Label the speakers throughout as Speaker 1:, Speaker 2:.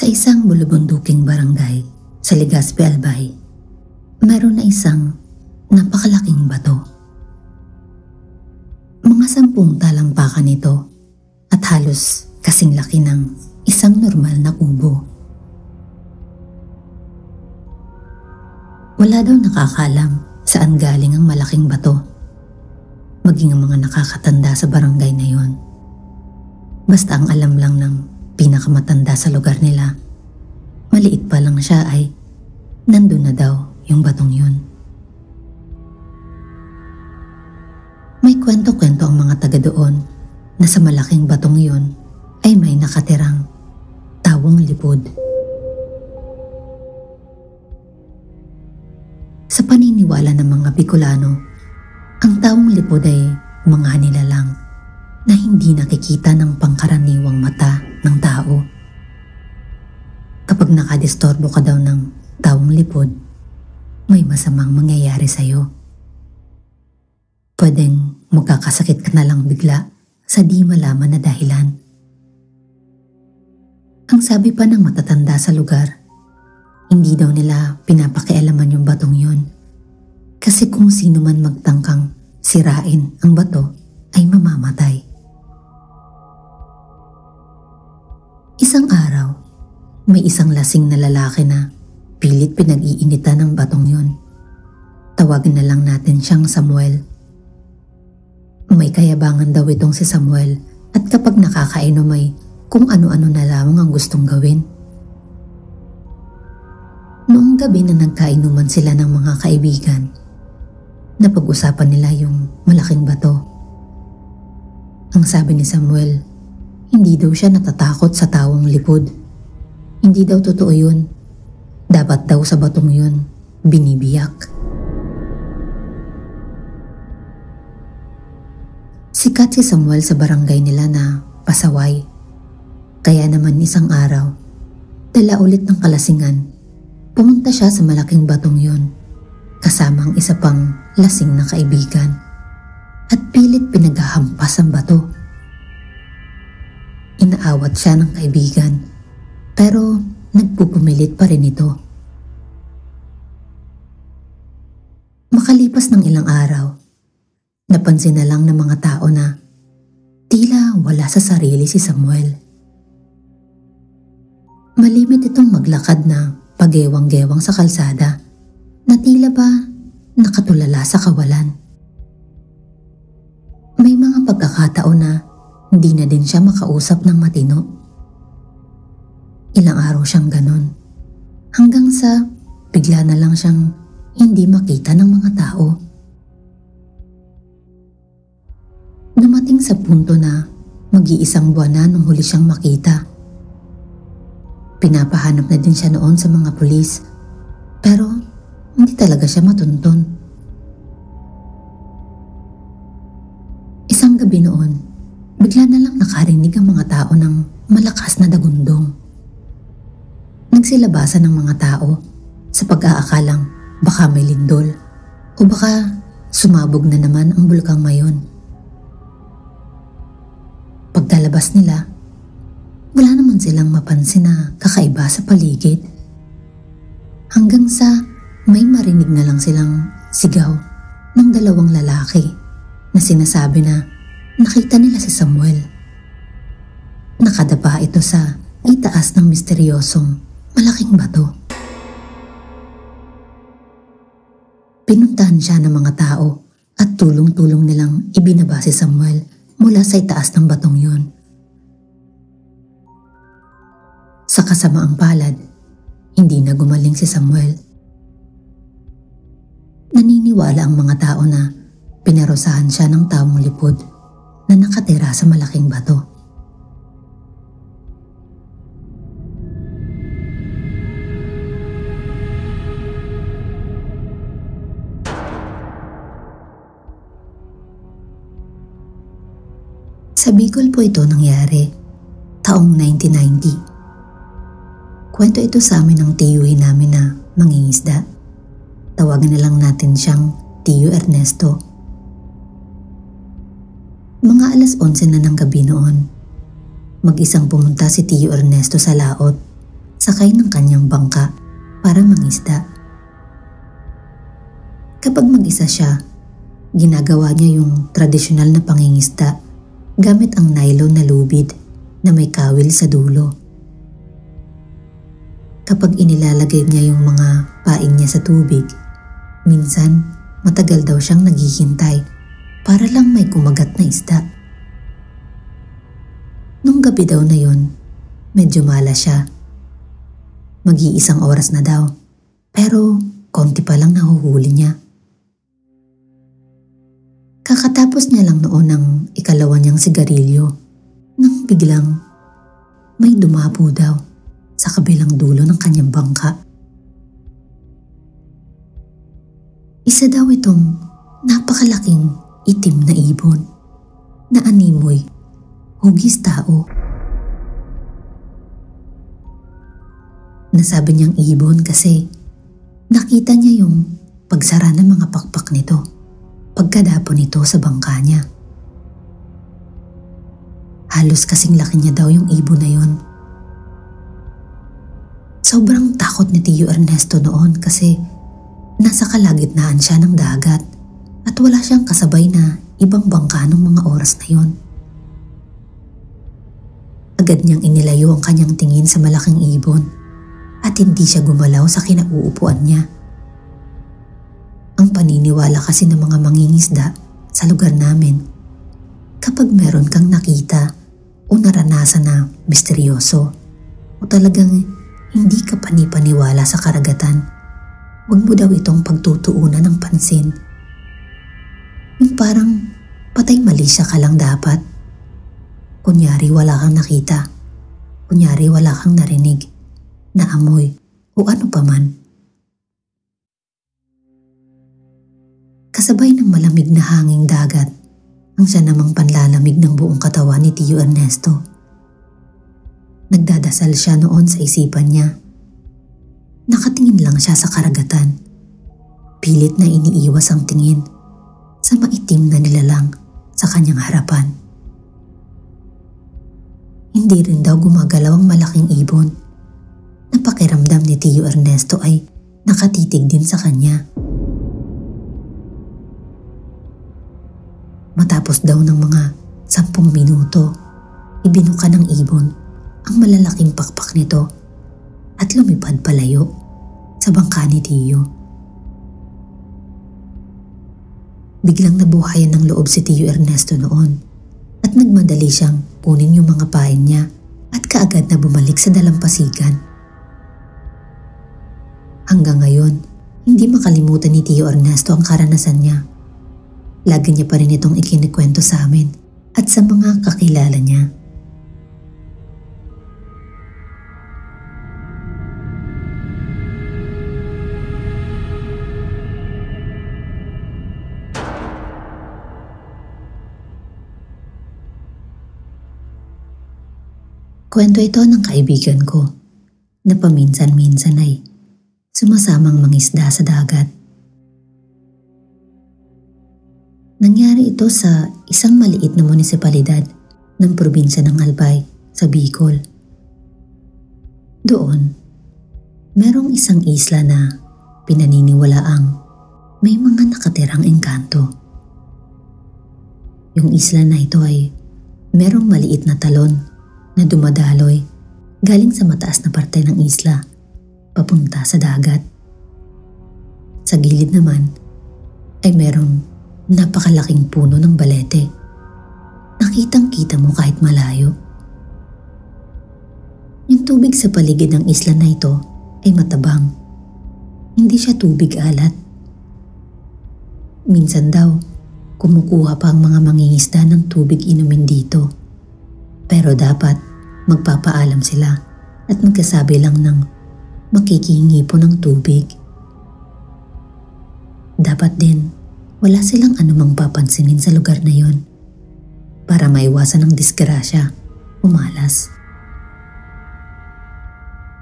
Speaker 1: Sa isang bulubunduking barangay sa Legazpi, Albay, meron na isang napakalaking bato. Mga 10 talampakan ito at halos kasing laki ng isang normal na kubo. Wala daw nakakaalam saan galing ang malaking bato, maging ang mga nakakatanda sa barangay na yon. Basta ang alam lang ng pinakamatanda sa lugar nila, maliit pa lang siya ay nandun na daw yung batong yun. May kwento-kwento ang mga taga doon na sa malaking batong yun ay may nakatirang tawong lipod. Sa paniniwala ng mga Bicolano, ang tawong lipod ay mga nilalang na hindi nakikita ng pangkaraniwang mata ng tao. Kapag nakadistorbo ka daw ng tawong lipod, may masamang mangyayari sa'yo. Pwedeng magkakasakit ka na lang bigla sa di malaman na dahilan. Ang sabi pa ng matatanda sa lugar, hindi daw nila pinapakialaman yung batong yun, kasi kung sino man magtangkang sirain ang bato ay mamamatay. Isang araw, may isang lasing na lalaki na pilit pinag-iinitan ng batong yun. Tawagin na lang natin siyang Samuel. May kayabangan daw itong si Samuel at kapag nakakainom ay kung ano-ano na lamang ang gustong gawin. Noong gabi na nagkainuman sila ng mga kaibigan, napag-usapan nila yung malaking bato. Ang sabi ni Samuel, hindi daw siya natatakot sa tawong lipod. Hindi daw totoo yun. Dapat daw sa batong yun, binibiyak. Sikat si Samuel sa barangay nila na pasaway. Kaya naman isang araw, dala ulit ng kalasingan, pumunta siya sa malaking batong yun, kasama ang isa pang lasing na kaibigan, at pilit pinaghahampas ang bato. Inaawat siya ng kaibigan, pero nagpupumilit pa rin ito. Makalipas ng ilang araw, napansin na lang ng mga tao na tila wala sa sarili si Samuel. Malimit itong maglakad na pagewang-gewang sa kalsada na tila ba nakatulala sa kawalan. May mga pagkakataon na hindi na din siya makausap ng matino. Ilang araw siyang ganon, hanggang sa bigla na lang siyang hindi makita ng mga tao. Dumating sa punto na mag-iisang buwan na nung huli siyang makita. Pinapahanap na din siya noon sa mga pulis, pero hindi talaga siya matuntun. Isang gabi noon, bigla na lang nakarinig ang mga tao ng malakas na dagundong. Nagsilabasan ng mga tao sa pag-aakalang baka may lindol o baka sumabog na naman ang bulkang Mayon. Pagdalabas nila, wala naman silang mapansin na kakaiba sa paligid. Hanggang sa may marinig na lang silang sigaw ng 2 lalaki na sinasabi na nakita nila si Samuel. Nakadapa ito sa itaas ng misteryosong malaking bato. Pinuntahan siya ng mga tao at tulong-tulong nilang ibinaba si Samuel mula sa itaas ng batong yun. Sa kasamaang palad, hindi na gumaling si Samuel. Naniniwala ang mga tao na pinarusahan siya ng tawong lipod na nakatira sa malaking bato. Sa Bicol po ito nangyari, taong 1990. Kwento ito sa amin ng tiyuhin namin na mangingisda. Tawagin na lang natin siyang Tiyo Ernesto. Mga 11:00 na ng gabi noon. Mag-isang pumunta si Tiyo Ernesto sa laot sakay ng kanyang bangka para mangisda. Kapag mag-isa siya, ginagawa niya yung tradisyonal na pangingisda gamit ang nylon na lubid na may kawil sa dulo. Kapag inilalagay niya yung mga pain niya sa tubig, minsan matagal daw siyang naghihintay para lang may kumagat na isda. Nung gabi daw na yun, medyo malas siya. Mag-iisang oras na daw, pero konti pa lang nahuhuli niya. Kakatapos niya lang noon ng ikalawa niyang sigarilyo nang biglang may dumapo daw sa kabilang dulo ng kanyang bangka. Isa daw itong napakalaking itim na ibon na animoy hugis tao. Nasabi niyang ibon kasi nakita niya yung pagsara ng mga pakpak nito pagkadapo nito sa bangka niya. Halos kasing laki niya daw yung ibon na yun. Sobrang takot ni Tio Ernesto noon kasi nasa kalagitnaan siya ng dagat at wala siyang kasabay na ibang bangka ng mga oras na yun. Agad niyang inilayo ang kanyang tingin sa malaking ibon at hindi siya gumalaw sa kinauupuan niya. Ang paniniwala kasi ng mga mangingisda sa lugar namin, kapag meron kang nakita o naranasan na misteryoso o talagang hindi ka panipaniwala sa karagatan, huwag mo daw itong pagtutuunan ng pansin. Yung parang patay mali siya ka lang dapat. Kunyari wala kang nakita, kunyari wala kang narinig, na amoy o ano pa man. Kasabay ng malamig na hanging dagat ang siya namang panlalamig ng buong katawan ni Tio Ernesto. Nagdadasal siya noon sa isipan niya. Nakatingin lang siya sa karagatan. Pilit na iniiwas ang tingin sa maitim na nilalang sa kanyang harapan. Hindi rin daw gumagalaw ang malaking ibon. Napakiramdam ni Tio Ernesto ay nakatitig din sa kanya. Matapos daw ng mga 10 minuto, ibinuka ng ibon ang malalaking pakpak nito at lumipad palayo sa bangka ni Tio. Biglang nabuhayan ng loob si Tio Ernesto noon at nagmadali siyang kunin yung mga pain niya at kaagad na bumalik sa dalampasigan. Hanggang ngayon, hindi makalimutan ni Tio Ernesto ang karanasan niya. Lagi niya pa rin itong ikinikwento sa amin at sa mga kakilala niya. Kwento ito ng kaibigan ko na paminsan-minsan ay sumasamang mangisda sa dagat. Nangyari ito sa isang maliit na munisipalidad ng probinsya ng Albay sa Bicol. Doon, merong isang isla na pinaniniwalaang may mga nakatirang engkanto. Yung isla na ito ay merong maliit na talon na dumadaloy galing sa mataas na parte ng isla papunta sa dagat. Sa gilid naman ay merong napakalaking puno ng balete. Nakitang-kita mo kahit malayo. Yung tubig sa paligid ng isla na ito ay matabang. Hindi siya tubig alat. Minsan daw, kumukuha pa ang mga mangingisda ng tubig inumin dito. Pero dapat magpapaalam sila at magkasabi lang ng makikihingi po ng tubig. Dapat din wala silang anumang papansinin sa lugar na yon para maiwasan ang disgrasya o malas.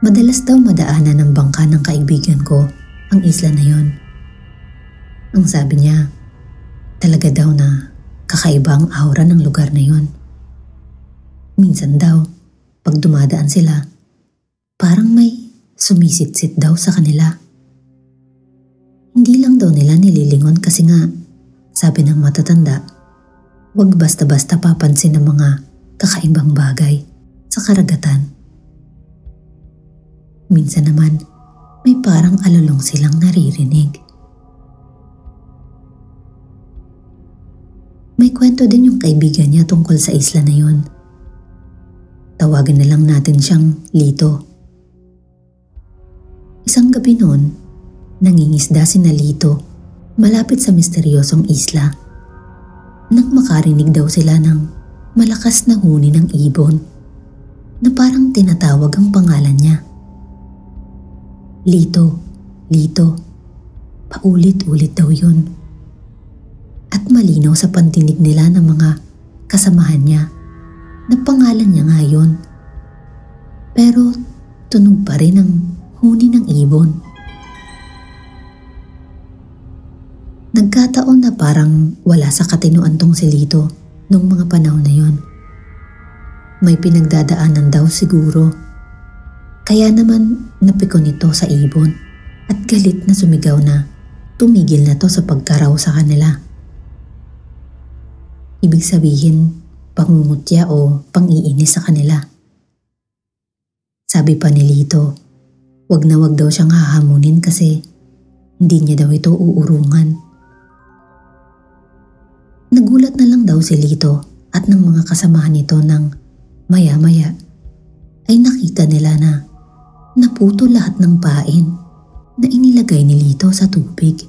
Speaker 1: Madalas daw madaanan ng bangka ng kaibigan ko ang isla na yon. Ang sabi niya, talaga daw na kakaiba ang aura ng lugar na yon. Minsan daw, pag dumadaan sila, Parang may sumisitsit daw sa kanila. Hindi lang daw nila nililingon kasi nga, sabi ng matatanda, huwag basta-basta papansin ng mga kakaibang bagay sa karagatan. Minsan naman, may parang alulong silang naririnig. May kwento din yung kaibigan niya tungkol sa isla na yun. Tawagin na lang natin siyang Lito. Isang gabi noon, nangingisda si Lito malapit sa misteryosong isla. Nang makarinig daw sila ng malakas na huni ng ibon na parang tinatawag ang pangalan niya. Lito, Lito, paulit-ulit daw yun. At malinaw sa pandinig nila ng mga kasamahan niya na pangalan niya nga yun. Pero tunog pa rin ang huni ng ibon. Nagkataon na parang wala sa katinoan tong si Lito nung mga panahon na yun. May pinagdadaanan daw siguro. Kaya naman napikon ito sa ibon at galit na sumigaw na tumigil na to sa pagkaraw sa kanila. Ibig sabihin, pangungutya o pang-iinis sa kanila. Sabi pa ni Lito, wag na wag daw siyang hahamunin kasi hindi niya daw ito uurungan. Nagulat na lang daw si Lito at ng mga kasamahan nito nang maya-maya ay nakita nila na naputo lahat ng pain na inilagay ni Lito sa tubig.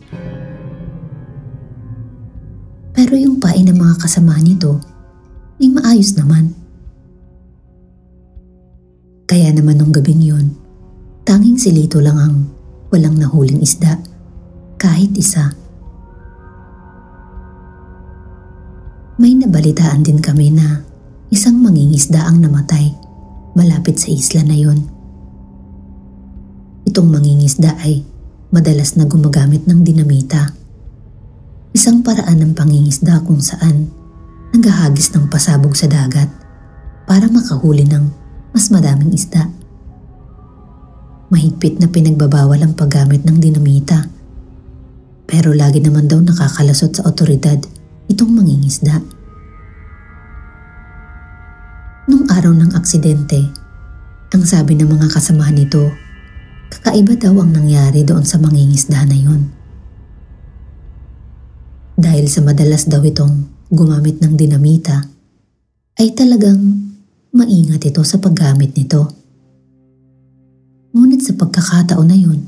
Speaker 1: Pero yung pain ng mga kasamahan nito ay maayos naman. Kaya naman nung gabing yun, tanging si Lito lang ang walang nahuling isda, kahit isa. May nabalitaan din kami na isang mangingisda ang namatay malapit sa isla na yun. Itong mangingisda ay madalas na gumagamit ng dinamita. Isang paraan ng pangingisda kung saan naghahagis ng pasabog sa dagat para makahuli ng mas madaming isda. Mahigpit na pinagbabawal ang paggamit ng dinamita. Pero lagi naman daw nakakalasot sa otoridad itong mangingisda. Nung araw ng aksidente, ang sabi ng mga kasamahan nito, kakaiba daw ang nangyari doon sa mangingisda na yun. Dahil sa madalas daw itong gumamit ng dinamita, ay talagang maingat ito sa paggamit nito. Ngunit sa pagkakataon na yun,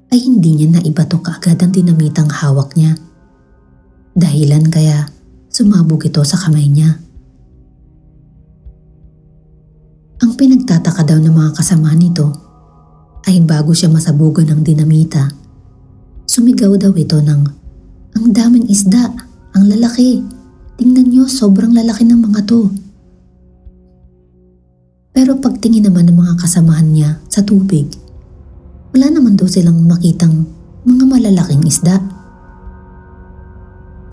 Speaker 1: ay hindi niya naibato kaagad ang dinamitang hawak niya. Dahilan kaya sumabog ito sa kamay niya. Ang pinagtataka daw ng mga kasama nito ay bago siya masabugan ng dinamita, sumigaw daw ito ng, "Ang daming isda, ang lalaki. Tingnan niyo, sobrang lalaki ng mga to." Pero pagtingin naman ng mga kasamahan niya sa tubig, wala naman daw silang makitang mga malalaking isda.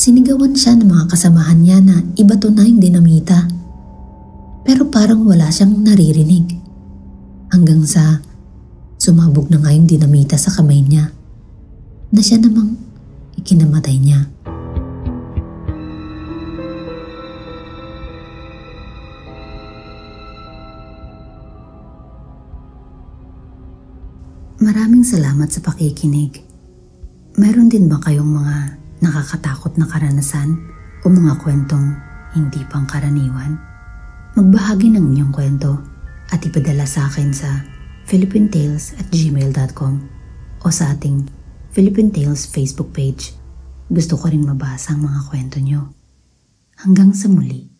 Speaker 1: Sinigawan siya ng mga kasamahan niya na ibato na yung dinamita. Pero parang wala siyang naririnig. Hanggang sa sumabog na nga yung dinamita sa kamay niya na siya namang ikinamatay niya. Maraming salamat sa pakikinig. Meron din ba kayong mga nakakatakot na karanasan o mga kwentong hindi pangkaraniwan? Magbahagi ng inyong kwento at ipadala sa akin sa philippinetales@gmail.com o sa ating Philippine Tales Facebook page. Gusto ko rin mabasa ang mga kwento nyo. Hanggang sa muli.